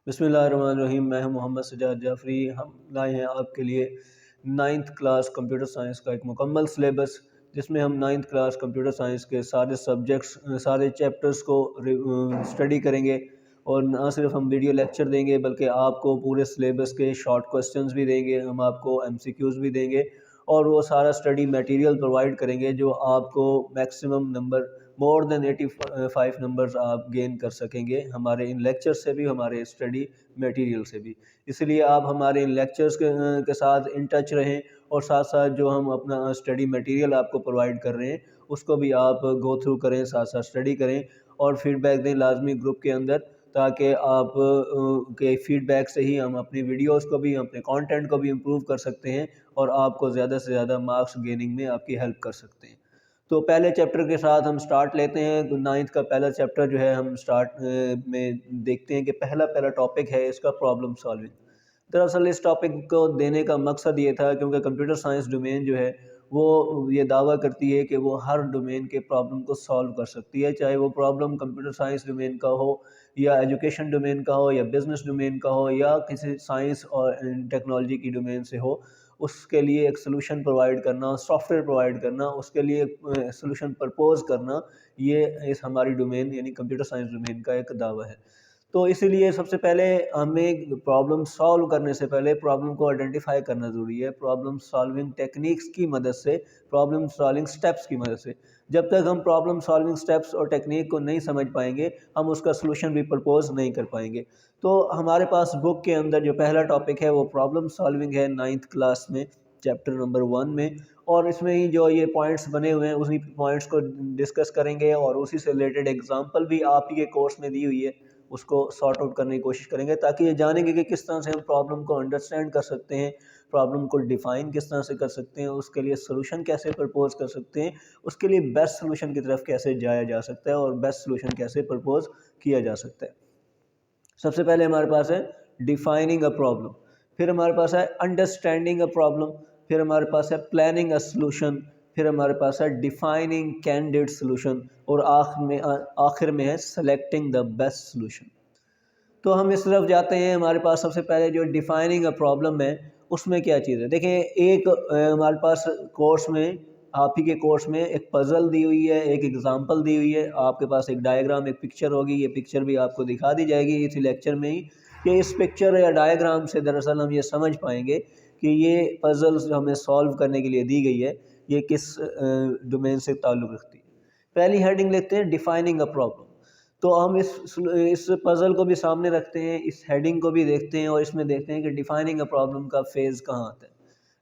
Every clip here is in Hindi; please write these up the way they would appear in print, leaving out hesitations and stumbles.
बिस्मिल्लाहिर्रहमानिर्रहीम। मैं हूं मोहम्मद सजाद जाफ़री। हम लाए हैं आपके लिए 9th क्लास कंप्यूटर साइंस का एक मुकम्मल सिलेबस, जिसमें हम 9th क्लास कंप्यूटर साइंस के सारे सब्जेक्ट्स, सारे चैप्टर्स को स्टडी करेंगे। और ना सिर्फ हम वीडियो लेक्चर देंगे बल्कि आपको पूरे सिलेबस के शॉर्ट क्वेश्चंस भी देंगे, हम आपको एमसीक्यूज़ भी देंगे और वो सारा स्टडी मटेरियल प्रोवाइड करेंगे जो आपको maximum number, more than 85 numbers आप गेन कर सकेंगे हमारे इन लेक्चर्स से भी, हमारे स्टडी मटेरियल से भी। इसलिए आप हमारे इन लेक्चर्स के साथ इन टच रहें और साथ साथ जो हम अपना स्टडी मटेरियल आपको प्रोवाइड कर रहे हैं उसको भी आप गो थ्रू करें, साथ साथ स्टडी करें और फीडबैक दें लाजमी ग्रुप के अंदर, ताकि आप के फीडबैक से ही हम अपनी वीडियोस को भी, अपने कंटेंट को भी इम्प्रूव कर सकते हैं और आपको ज़्यादा से ज़्यादा मार्क्स गेनिंग में आपकी हेल्प कर सकते हैं। तो पहले चैप्टर के साथ हम स्टार्ट लेते हैं। तो 9th का पहला चैप्टर जो है हम स्टार्ट में देखते हैं कि पहला टॉपिक है इसका प्रॉब्लम सॉल्विंग। दरअसल इस टॉपिक को देने का मकसद ये था क्योंकि कंप्यूटर साइंस डोमेन जो है वो ये दावा करती है कि वो हर डोमेन के प्रॉब्लम को सॉल्व कर सकती है, चाहे वो प्रॉब्लम कंप्यूटर साइंस डोमेन का हो या एजुकेशन डोमेन का हो या बिज़नेस डोमेन का हो या किसी साइंस और टेक्नोलॉजी की डोमेन से हो। उसके लिए एक सलूशन प्रोवाइड करना, सॉफ्टवेयर प्रोवाइड करना, उसके लिए सलूशन प्रपोज करना, ये इस हमारी डोमेन यानी कंप्यूटर साइंस डोमेन का एक दावा है। तो इसीलिए सबसे पहले हमें प्रॉब्लम सॉल्व करने से पहले प्रॉब्लम को आइडेंटिफाई करना ज़रूरी है, प्रॉब्लम सॉल्विंग टेक्निक्स की मदद से, प्रॉब्लम सॉल्विंग स्टेप्स की मदद से। जब तक हम प्रॉब्लम सॉल्विंग स्टेप्स और टेक्निक को नहीं समझ पाएंगे, हम उसका सलूशन भी प्रपोज नहीं कर पाएंगे। तो हमारे पास बुक के अंदर जो पहला टॉपिक है वो प्रॉब्लम सॉल्विंग है 9th क्लास में, चैप्टर नंबर 1 में। और इसमें ही जो ये पॉइंट्स बने हुए हैं उसी पॉइंट्स को डिस्कस करेंगे और उसी से रिलेटेड एग्जांपल भी आप ही के कोर्स में दी हुई है, उसको सॉर्ट आउट करने की कोशिश करेंगे ताकि ये जानेंगे कि किस तरह से हम प्रॉब्लम को अंडरस्टैंड कर सकते हैं, प्रॉब्लम को डिफ़ाइन किस तरह से कर सकते हैं, उसके लिए सॉल्यूशन कैसे प्रपोज कर सकते हैं, उसके लिए बेस्ट सॉल्यूशन की तरफ कैसे जाया जा सकता है और बेस्ट सॉल्यूशन कैसे प्रपोज किया जा सकता है। सबसे पहले हमारे पास है डिफाइनिंग अ प्रॉब्लम, फिर हमारे पास है अंडरस्टैंडिंग अ प्रॉब्लम, फिर हमारे पास है प्लानिंग अ सॉल्यूशन, फिर हमारे पास है डिफाइनिंग कैंडिडेट सॉल्यूशन और आखिर में है सेलेक्टिंग द बेस्ट सॉल्यूशन। तो हम इस तरफ जाते हैं। हमारे पास सबसे पहले जो डिफाइनिंग अ प्रॉब्लम है उसमें क्या चीज़ है, देखें एक हमारे पास कोर्स में, आप ही के कोर्स में एक पज़ल दी हुई है, एक एग्जांपल दी हुई है, आपके पास एक डायग्राम, एक पिक्चर होगी, ये पिक्चर भी आपको दिखा दी जाएगी इसी लेक्चर में ही, कि इस पिक्चर या डायग्राम से दरअसल हम ये समझ पाएंगे कि ये पज़ल्स हमें सॉल्व करने के लिए दी गई है, ये किस डोमेन से ताल्लुक़ रखती है। पहली हेडिंग लेते हैं डिफाइनिंग अ प्रॉब्लम। तो हम इस पज़ल को भी सामने रखते हैं, इस हेडिंग को भी देखते हैं और इसमें देखते हैं कि डिफाइनिंग अ प्रॉब्लम का फेज़ कहाँ आता है।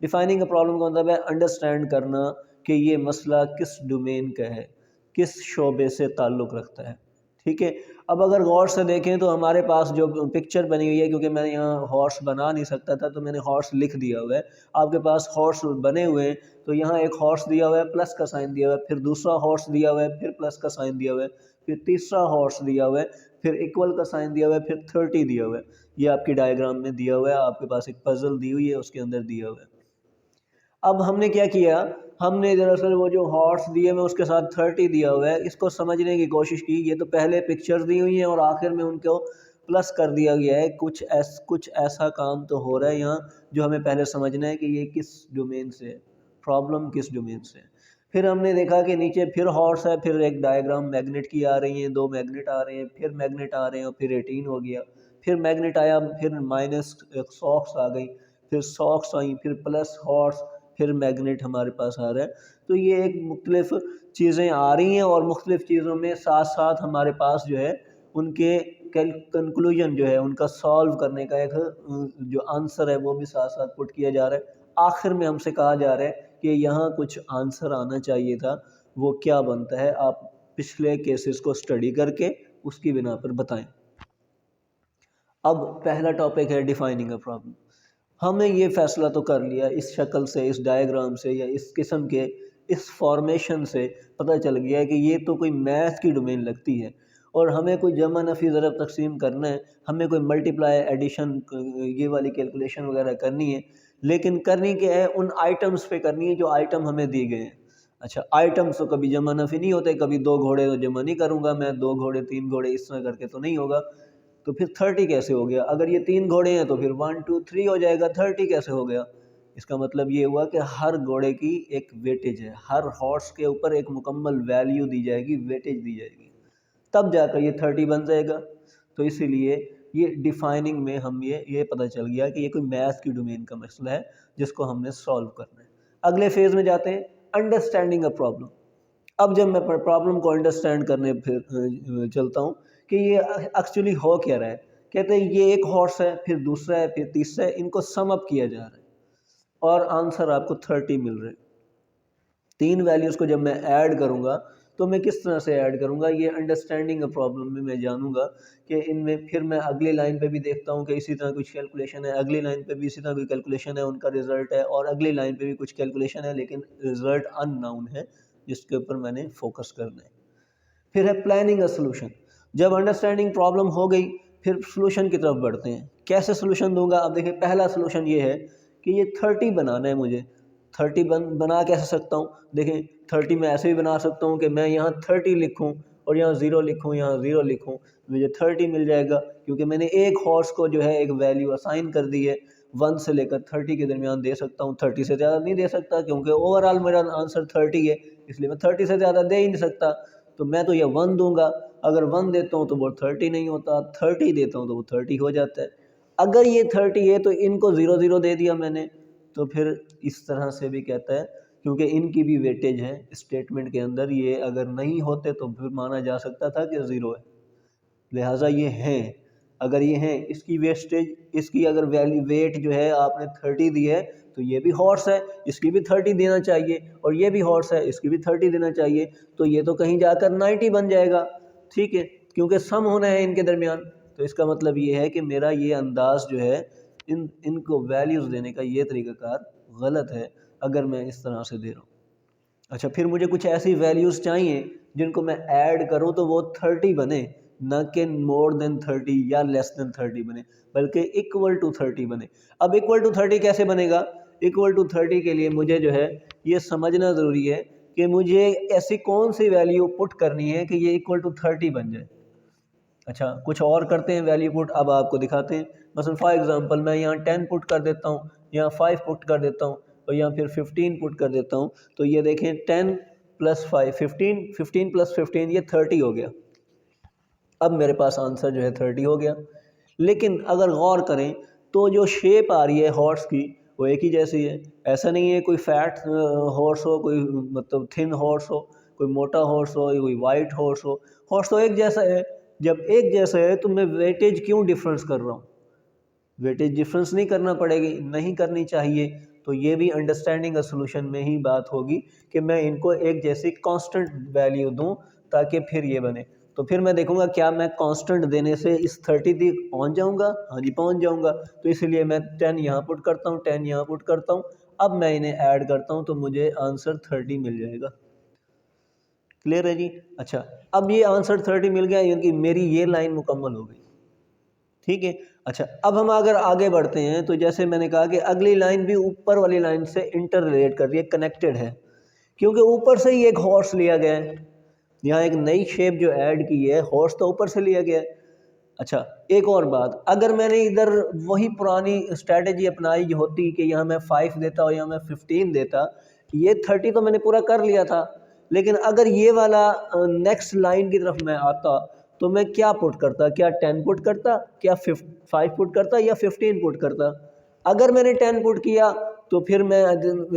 डिफाइनिंग अ प्रॉब्लम का मतलब है अंडरस्टैंड करना कि ये मसला किस डोमेन का है, किस शोबे से ताल्लुक़ रखता है। ठीक है। अब अगर गौर से देखें तो हमारे पास जो पिक्चर बनी हुई है, क्योंकि मैं यहाँ हॉर्स बना नहीं सकता था तो मैंने हॉर्स लिख दिया हुआ है, आपके पास हॉर्स बने हुए हैं तो यहाँ एक हॉर्स दिया हुआ है, प्लस का साइन दिया हुआ है, फिर दूसरा हॉर्स दिया हुआ है, फिर प्लस का साइन दिया हुआ है, फिर तीसरा हॉर्स दिया हुआ है, फिर इक्वल का साइन दिया हुआ है, फिर 30 दिया हुआ है। ये आपकी डायग्राम में दिया हुआ है, आपके पास एक पजल दी हुई है, उसके अंदर दिया हुआ है। अब हमने क्या किया, हमने दरअसल वो जो हॉर्स दिए हुए उसके साथ 30 दिया हुआ है, इसको समझने की कोशिश की। ये तो पहले पिक्चर्स दी हुई हैं और आखिर में उनको प्लस कर दिया गया है। कुछ ऐसा काम तो हो रहा है यहाँ जो हमें पहले समझना है कि ये किस डोमेन से है, प्रॉब्लम किस डोमेन से है। फिर हमने देखा कि नीचे फिर हॉर्स है, फिर एक डायग्राम मैग्नेट की आ रही है, 2 मैग्नेट आ रहे हैं, फिर मैग्नेट आ रहे हैं और फिर 18 हो गया, फिर मैग्नेट आया, फिर माइनस सॉक्स आ गई, फिर सॉक्स आई, फिर प्लस हॉर्स, फिर मैग्नेट हमारे पास आ रहा है। तो ये एक मुख्तलिफ चीज़ें आ रही हैं और मुख्तलिफ चीज़ों में साथ साथ हमारे पास जो है उनके कंक्लूजन जो है, उनका सॉल्व करने का एक जो आंसर है वो भी साथ साथ पुट किया जा रहा है। आखिर में हमसे कहा जा रहा है कि यहाँ कुछ आंसर आना चाहिए था, वो क्या बनता है, आप पिछले केसेस को स्टडी करके उसकी बिना पर बताएं। अब पहला टॉपिक है डिफाइनिंग अ प्रॉब्लम। हमने ये फ़ैसला तो कर लिया, इस शक्ल से, इस डायग्राम से या इस किस्म के इस फॉर्मेशन से पता चल गया कि ये तो कोई मैथ की डोमेन लगती है और हमें कोई जमा नफ़ी ज़रब तकसीम करना है, हमें कोई मल्टीप्लाई एडिशन ये वाली कैलकुलेशन वगैरह करनी है, लेकिन करनी क्या है, उन आइटम्स पे करनी है जो आइटम हमें दिए गए हैं। अच्छा, आइटम्स तो कभी जमा नफ़ी नहीं होते, कभी 2 घोड़े तो जमा नहीं करूँगा मैं, 2 घोड़े 3 घोड़े इस तरह करके तो नहीं होगा। तो फिर 30 कैसे हो गया? अगर ये 3 घोड़े हैं तो फिर 1 2 3 हो जाएगा, 30 कैसे हो गया? इसका मतलब ये हुआ कि हर घोड़े की एक वेटेज है, हर हॉर्स के ऊपर एक मुकम्मल वैल्यू दी जाएगी, वेटेज दी जाएगी, तब जाकर ये 30 बन जाएगा। तो इसीलिए ये डिफाइनिंग में हम ये पता चल गया कि ये कोई मैथ की डोमेन का मसला है जिसको हमने सॉल्व करना है। अगले फेज में जाते हैं, अंडरस्टैंडिंग अ प्रॉब्लम। अब जब मैं प्रॉब्लम को अंडरस्टैंड करने फिर चलता हूँ कि ये एक्चुअली हो क्या रहा है। कहते हैं ये एक हॉर्स है, फिर दूसरा है, फिर तीसरा है, इनको सम अप किया जा रहा है और आंसर आपको 30 मिल रहे हैं। 3 वैल्यूज़ को जब मैं ऐड करूँगा तो मैं किस तरह से ऐड करूँगा, ये अंडरस्टैंडिंग अ प्रॉब्लम में मैं जानूँगा कि इनमें फिर मैं अगली लाइन पे भी देखता हूँ कि इसी तरह कुछ कैलकुलेशन है, अगली लाइन पे भी इसी तरह कोई कैलकुलेशन है, उनका रिजल्ट है, और अगली लाइन पे भी कुछ कैलकुलेशन है लेकिन रिजल्ट अननोन है जिसके ऊपर मैंने फोकस करना है। फिर है प्लानिंग अ सोल्यूशन। जब अंडरस्टैंडिंग प्रॉब्लम हो गई फिर सोल्यूशन की तरफ बढ़ते हैं। कैसे सोल्यूशन दूंगा? अब देखिए पहला सोल्यूशन ये है कि ये 30 बनाना है मुझे। 30 बना कैसे सकता हूँ? देखें 30 मैं ऐसे भी बना सकता हूँ कि मैं यहाँ 30 लिखूँ और यहाँ 0 लिखूँ, यहाँ 0 लिखूँ, मुझे 30 मिल जाएगा क्योंकि मैंने एक हॉर्स को जो है एक वैल्यू असाइन कर दी है। 1 से लेकर 30 के दरमियान दे सकता हूँ, 30 से ज़्यादा नहीं दे सकता क्योंकि ओवरऑल मेरा आंसर 30 है, इसलिए मैं 30 से ज़्यादा दे ही नहीं सकता। तो मैं तो ये 1 दूंगा। अगर 1 देता हूँ तो वो 30 नहीं होता, 30 देता हूँ तो वो 30 हो जाता है। अगर ये 30 है तो इनको 0 0 दे दिया मैंने, तो फिर इस तरह से भी कहता है क्योंकि इनकी भी वेटेज है स्टेटमेंट के अंदर, ये अगर नहीं होते तो फिर माना जा सकता था कि 0 है, लिहाजा ये हैं। अगर ये हैं, इसकी वेस्टेज, इसकी अगर वैल्यू वेट जो है आपने 30 दी है तो ये भी हॉर्स है, इसकी भी 30 देना चाहिए, और ये भी हॉर्स है, इसकी भी 30 देना चाहिए, तो ये तो कहीं जाकर 90 बन जाएगा। ठीक है, क्योंकि सम होना है इनके दरमियान। तो इसका मतलब ये है कि मेरा ये अंदाज जो है इनको वैल्यूज़ देने का ये तरीक़ाकार गलत है अगर मैं इस तरह से दे रहा हूँ। अच्छा, फिर मुझे कुछ ऐसी वैल्यूज़ चाहिए जिनको मैं ऐड करूँ तो वो 30 बने, ना कि मोर देन 30 या लेस देन 30 बने, बल्कि इक्वल टू 30 बने। अब इक्वल टू 30 कैसे बनेगा? इक्वल टू 30 के लिए मुझे जो है ये समझना ज़रूरी है कि मुझे ऐसी कौन सी वैल्यू पुट करनी है कि ये इक्वल टू 30 बन जाए। अच्छा, कुछ और करते हैं वैल्यू पुट, अब आपको दिखाते हैं। मसलन फॉर एग्जांपल मैं यहाँ 10 पुट कर देता हूँ, यहाँ 5 पुट कर देता हूँ और यहाँ फिर 15 पुट कर देता हूँ। तो ये देखें 10 प्लस 5 15, 15 प्लस 15 ये 30 हो गया। अब मेरे पास आंसर जो है 30 हो गया। लेकिन अगर गौर करें तो जो शेप आ रही है हॉर्स की वो एक ही जैसी है। ऐसा नहीं है कोई फैट हॉर्स हो, कोई मतलब थिन हॉर्स हो, कोई मोटा हॉर्स हो, कोई वाइट हॉर्स हो। हॉर्स तो एक जैसा है। जब एक जैसा है तो मैं वेटेज क्यों डिफरेंस कर रहा हूँ? वेटेज डिफरेंस नहीं करना पड़ेगी, नहीं करनी चाहिए। तो ये भी अंडरस्टैंडिंग अ सॉल्यूशन में ही बात होगी कि मैं इनको एक जैसी कांस्टेंट वैल्यू दूं ताकि फिर ये बने। तो फिर मैं देखूंगा क्या मैं कांस्टेंट देने से इस 30 तक पहुंच जाऊंगा? हाँ जी, पहुंच जाऊंगा। तो इसलिए मैं 10 यहाँ पुट करता हूँ, 10 यहाँ पुट करता हूँ। अब मैं इन्हें ऐड करता हूँ तो मुझे आंसर 30 मिल जाएगा। क्लियर है जी? अच्छा, अब ये आंसर 30 मिल गया यानी कि मेरी ये लाइन मुकम्मल हो गई। ठीक है। अच्छा, अब हम अगर आगे बढ़ते हैं तो जैसे मैंने कहा कि अगली लाइन भी ऊपर वाली लाइन से इंटर रिलेट कर रही है, कनेक्टेड है, क्योंकि ऊपर से ही एक हॉर्स लिया गया है। यहाँ एक नई शेप जो ऐड की है, हॉर्स तो ऊपर से लिया गया है। अच्छा, एक और बात, अगर मैंने इधर वही पुरानी स्ट्रैटेजी अपनाई होती कि यहाँ मैं 5 देता और यहाँ मैं 15 देता, ये 30 तो मैंने पूरा कर लिया था। लेकिन अगर ये वाला नेक्स्ट लाइन की तरफ मैं आता तो मैं क्या पुट करता? क्या 10 पुट करता, क्या 5 पुट करता, या 15 पुट करता? अगर मैंने 10 पुट किया तो फिर मैं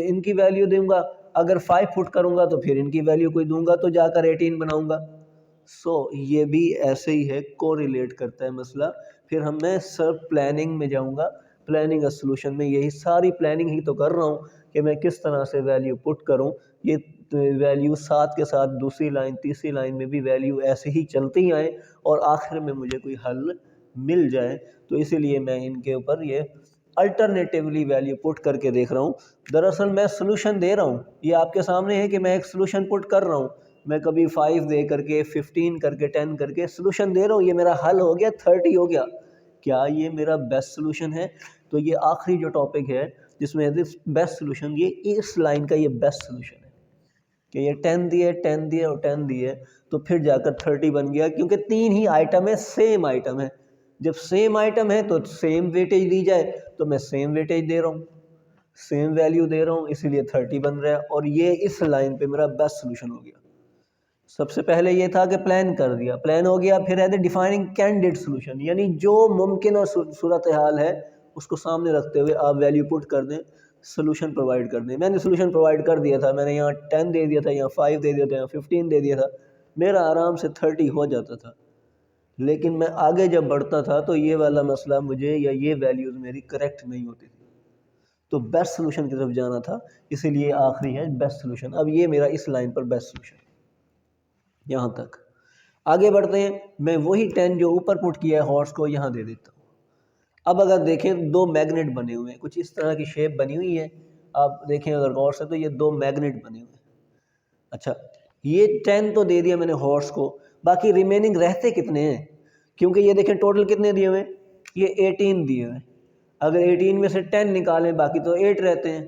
इनकी वैल्यू दूंगा, अगर 5 पुट करूंगा तो फिर इनकी वैल्यू कोई दूंगा तो जाकर 18 बनाऊंगा। ये भी ऐसे ही है, कोरिलेट करता है मसला। फिर मैं सिर्फ प्लानिंग में जाऊंगा, प्लानिंग सोल्यूशन में यही सारी प्लानिंग ही तो कर रहा हूँ कि मैं किस तरह से वैल्यू पुट करूँ। ये वैल्यू साथ के साथ दूसरी लाइन, तीसरी लाइन में भी वैल्यू ऐसे ही चलती आए और आखिर में मुझे कोई हल मिल जाए। तो इसीलिए मैं इनके ऊपर ये अल्टरनेटिवली वैल्यू पुट करके देख रहा हूँ। दरअसल मैं सोल्यूशन दे रहा हूँ, ये आपके सामने है कि मैं एक सोल्यूशन पुट कर रहा हूँ। मैं कभी 5 दे करके, 15 करके, 10 करके सोल्यूशन दे रहा हूँ। ये मेरा हल हो गया, 30 हो गया। क्या ये मेरा बेस्ट सोल्यूशन है? तो ये आखिरी जो टॉपिक है जिसमें बेस्ट सोल्यूशन, ये इस लाइन का ये बेस्ट सोल्यूशन है कि ये 10 दिए, 10 दिए और 10 दिए तो फिर जाकर 30 बन गया, क्योंकि 3 ही आइटम है, सेम आइटम है। जब सेम आइटम है तो सेम वेटेज दी जाए, तो मैं सेम वेटेज दे रहा हूँ, सेम वैल्यू दे रहा हूँ, इसीलिए 30 बन रहा है। और ये इस लाइन पे मेरा बेस्ट सोल्यूशन हो गया। सबसे पहले ये था कि प्लान कर दिया, प्लान हो गया, फिर है डिफाइनिंग कैंडिडेट सोल्यूशन, यानी जो मुमकिन और सूरत हाल है उसको सामने रखते हुए आप वैल्यू पुट कर दें, सोल्यूशन प्रोवाइड कर दें। मैंने सोल्यूशन प्रोवाइड कर दिया था, मैंने यहाँ 10 दे दिया था, यहाँ 5 दे दिया था, यहाँ 15 दे दिया था, मेरा आराम से 30 हो जाता था। लेकिन मैं आगे जब बढ़ता था तो ये वाला मसला मुझे, या ये वैल्यूज़ मेरी करेक्ट नहीं होती थी, तो बेस्ट सोल्यूशन की तरफ जाना था, इसीलिए आखिरी है बेस्ट सोल्यूशन। अब ये मेरा इस लाइन पर बेस्ट सोल्यूशन, यहाँ तक आगे बढ़ते हैं। मैं वही 10 जो ऊपर पुट किया है हॉर्स को यहाँ दे देता हूँ। अब अगर देखें दो मैग्नेट बने हुए हैं, कुछ इस तरह की शेप बनी हुई है, आप देखें अगर गौर से तो ये दो मैग्नेट बने हुए हैं। अच्छा, ये 10 तो दे दिया मैंने हॉर्स को, बाकी रिमेनिंग रहते कितने हैं? क्योंकि ये देखें टोटल कितने दिए हुए, ये 18 दिए हुए। अगर 18 में से 10 निकालें बाकी तो 8 रहते हैं।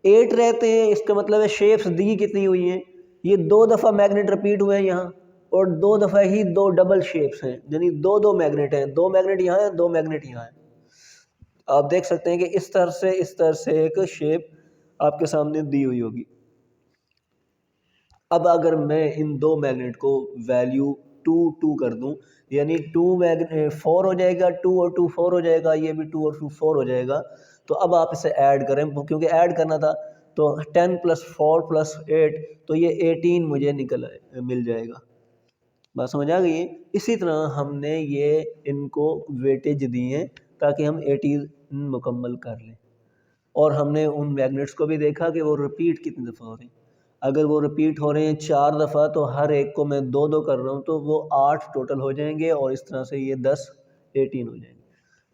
8 रहते हैं, इसका मतलब है शेप्स दी कितनी हुई हैं, ये 2 दफ़ा मैग्नेट रिपीट हुए हैं यहाँ, और 2 दफ़ा ही 2 डबल शेप्स हैं, यानी 2 मैग्नेट हैं, 2 मैग्नेट यहाँ हैं, 2 मैग्नेट यहाँ हैं। आप देख सकते हैं कि इस तरह से एक शेप आपके सामने दी हुई होगी। अब अगर मैं इन 2 मैग्नेट को वैल्यू 2 2 कर दूं, यानी 2 मैग्नेट 4 हो जाएगा, 2 और 2 4 हो जाएगा, ये भी 2 और 2 4 हो जाएगा। तो अब आप इसे ऐड करें, क्योंकि ऐड करना था, तो 10 + 4 + 8, तो ये 18 मुझे मिल जाएगा। बात समझ आ गई है? इसी तरह हमने ये इनको वेटेज दी है ताकि हम 18 मुकम्मल कर लें। और हमने उन मैग्नेट्स को भी देखा कि वो रिपीट कितनी दफ़ा हो रहे हैं। अगर वो रिपीट हो रहे हैं 4 दफ़ा, तो हर एक को मैं 2 कर रहा हूँ, तो वो 8 टोटल हो जाएंगे, और इस तरह से ये 10 18 हो जाएंगे।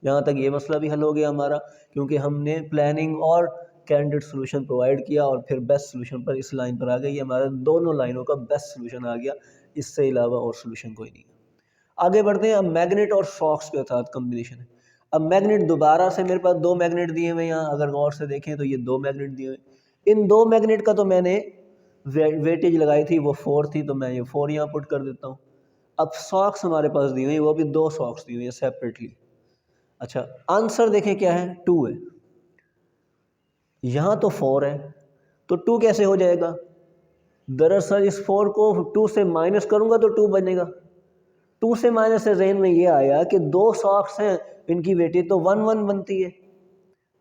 यहाँ तक ये मसला भी हल हो गया हमारा, क्योंकि हमने प्लानिंग और कैंडिडेट सोल्यूशन प्रोवाइड किया और फिर बेस्ट सोल्यूशन पर इस लाइन पर आ गई। ये हमारा दोनों लाइनों का बेस्ट सोल्यूशन आ गया, इससे अलावा और सोल्यूशन कोई नहीं। आगे बढ़ते हैं। अब मैग्नेट और शॉक्स के साथ कम्बिनेशन है। अब मैग्नेट दोबारा से मेरे पास 2 मैग्नेट दिए हुए हैं, यहाँ अगर गौर से देखें तो ये 2 मैग्नेट दिए हुए। इन 2 मैग्नेट का तो मैंने वेटेज लगाई थी, वो 4 थी, तो मैं ये 4 यहाँ पुट कर देता हूँ। अब सॉक्स हमारे पास दी हुई है, वो भी 2 सॉक्स दी हुई है सेपरेटली। अच्छा, आंसर देखें क्या है, 2 है। यहाँ तो 4 है, तो 2 कैसे हो जाएगा? दरअसल इस 4 को 2 से माइनस करूँगा तो 2 बनेगा। 2 से माइनस से जहन में ये आया कि 2 सॉक्स हैं, इनकी वेटेज तो 1 1 बनती है।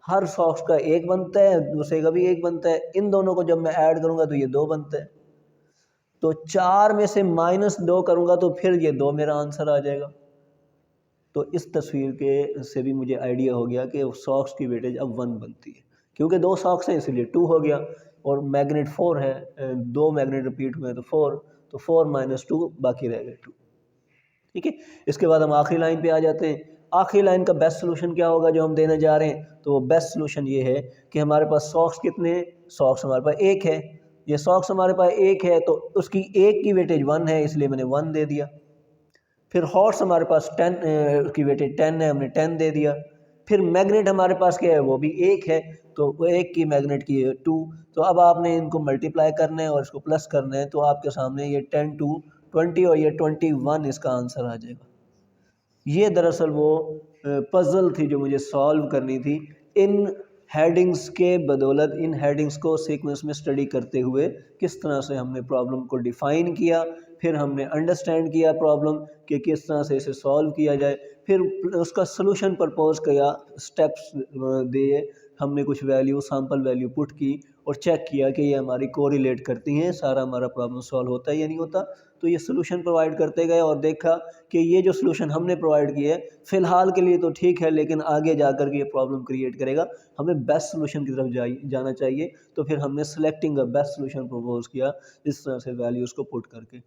हर सॉक्स का 1 बनता है, दूसरे का भी 1 बनता है। इन दोनों को जब मैं ऐड करूँगा तो ये 2 बनता है। तो 4 में से -2 करूँगा तो फिर ये 2 मेरा आंसर आ जाएगा। तो इस तस्वीर के से भी मुझे आइडिया हो गया कि सॉक्स की वेटेज अब 1 बनती है, क्योंकि 2 सॉक्स हैं इसलिए 2 हो गया, और मैग्नेट 4 है, 2 मैग्नेट रिपीट हुए तो 4, तो 4 - 2 बाकी रह गए 2। ठीक है, इसके बाद हम आखिरी लाइन पे आ जाते हैं। आखिरी लाइन का बेस्ट सोल्यूशन क्या होगा जो हम देने जा रहे हैं? तो वो बेस्ट सोल्यूशन ये है कि हमारे पास सॉक्स कितने हैं? सॉक्स हमारे पास 1 है। ये सॉक्स हमारे पास 1 है, तो उसकी 1 की वेटेज 1 है, इसलिए मैंने 1 दे दिया। फिर हॉर्स हमारे पास 10 की वेटेज 10 है, हमने 10 दे दिया। फिर मैग्नेट हमारे पास क्या है, वो भी 1 है, तो वो 1 की मैग्नेट की 2। तो अब आपने इनको मल्टीप्लाई करना है और इसको प्लस करना है, तो आपके सामने ये 10 2 20 और ये 21 इसका आंसर आ जाएगा। ये दरअसल वो पज़ल थी जो मुझे सॉल्व करनी थी। इन हेडिंग्स के बदौलत, इन हेडिंग्स को सीक्वेंस में स्टडी करते हुए किस तरह से हमने प्रॉब्लम को डिफ़ाइन किया, फिर हमने अंडरस्टैंड किया प्रॉब्लम कि किस तरह से इसे सॉल्व किया जाए, फिर उसका सलूशन प्रपोज किया, स्टेप्स दिए, हमने कुछ वैल्यू, सैम्पल वैल्यू पुट की और चेक किया कि ये हमारी कोरिलेट करती हैं, सारा हमारा प्रॉब्लम सॉल्व होता है या नहीं होता। तो ये सलूशन प्रोवाइड करते गए और देखा कि ये जो सलूशन हमने प्रोवाइड किया है फ़िलहाल के लिए तो ठीक है, लेकिन आगे जाकर के ये प्रॉब्लम क्रिएट करेगा, हमें बेस्ट सलूशन की तरफ जाना चाहिए। तो फिर हमने selecting a best solution propose किया, इस तरह से वैल्यूज़ को पुट करके।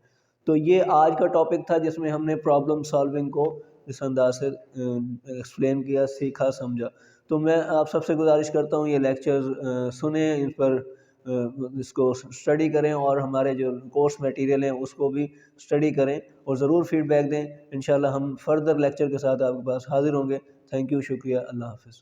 तो ये आज का टॉपिक था जिसमें हमने प्रॉब्लम सॉल्विंग को इस अंदाज से एक्सप्लेन किया, सीखा, समझा। तो मैं आप सबसे गुजारिश करता हूँ ये लेक्चर्स सुनें, इस पर इसको स्टडी करें और हमारे जो कोर्स मटेरियल हैं उसको भी स्टडी करें और ज़रूर फीडबैक दें। इंशाल्लाह हम फर्दर लेक्चर के साथ आपके पास हाज़िर होंगे। थैंक यू, शुक्रिया, अल्लाह हाफ़िज़।